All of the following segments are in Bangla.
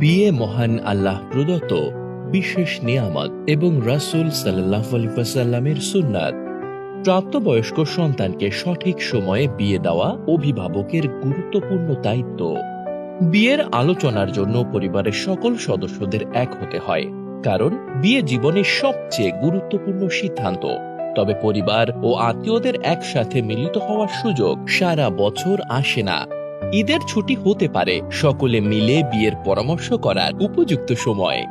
বিয়ে মহান আল্লাহ প্রদত্ত বিশেষ নিয়ামত এবং রাসূল সাল্লাল্লাহু আলাইহি ওয়াসাল্লামের সুন্নাত। প্রাপ্তবয়স্ক সন্তানকে সঠিক সময়ে বিয়ে দেওয়া অভিভাবকের গুরুত্বপূর্ণ দায়িত্ব। বিয়ের আলোচনার জন্য পরিবারের সকল সদস্যদের এক হতে হয়, কারণ বিয়ে জীবনের সবচেয়ে গুরুত্বপূর্ণ সিদ্ধান্ত। তবে পরিবার ও আত্মীয়দের একসাথে মিলিত হওয়ার সুযোগ সারা বছর আসে না। ঈদের ছুটি হতে পারে সকলে মিলে বিয়ের পরামর্শ করার উপযুক্ত সময়।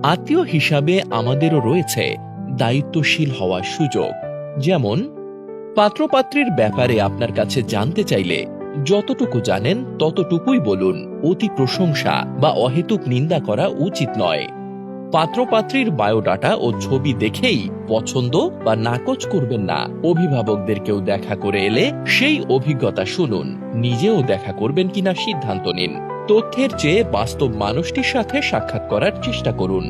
আত্মীয় হিসাবে আমাদেরও রয়েছে দায়িত্বশীল হওয়ার সুযোগ। যেমন, পাত্রপাত্রীর ব্যাপারে আপনার কাছে জানতে চাইলে যতটুকু জানেন ততটুকুই বলুন। অতি প্রশংসা বা অহেতুক নিন্দা করা উচিত নয়। পাত্রপাত্রীর বায়োডাটা ও ছবি দেখেই পছন্দ বা নাকচ করবেন না। অভিভাবকদেরকেও দেখা করে এলে সেই অভিজ্ঞতা শুনুন। নিজেও দেখা করবেন কিনা সিদ্ধান্ত নিন। তথ্যের চেয়ে বাস্তব মানুষটির সাথে সাক্ষাৎ করার চেষ্টা করুন।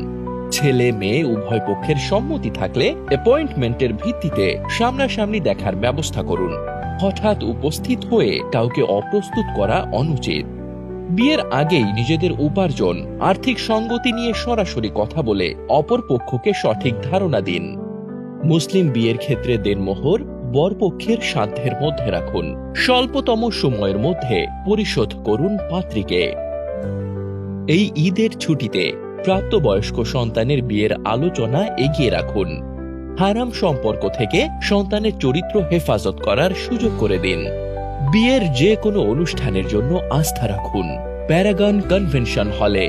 ছেলে মেয়ে উভয় পক্ষের সম্মতি থাকলে অ্যাপয়েন্টমেন্টের ভিত্তিতে সামনাসামনি দেখার ব্যবস্থা করুন। হঠাৎ উপস্থিত হয়ে কাউকে অপ্রস্তুত করা অনুচিত। বিয়ের আগেই নিজেদের উপার্জন, আর্থিক সঙ্গতি নিয়ে সরাসরি কথা বলে অপর পক্ষকে সঠিক ধারণা দিন। মুসলিম বিয়ের ক্ষেত্রে দেনমোহর বরপক্ষের সাধ্যের মধ্যে রাখুন। স্বল্পতম সময়ের মধ্যে পরিশোধ করুন পাত্রীকে। এই ঈদের ছুটিতে প্রাপ্তবয়স্ক সন্তানের বিয়ের আলোচনা এগিয়ে রাখুন। হারাম সম্পর্ক থেকে সন্তানের চরিত্র হেফাজত করার সুযোগ করে দিন। বিয়ের যে কোনো অনুষ্ঠানের জন্য আস্থা রাখুন প্যারাগন কনভেনশন হলে।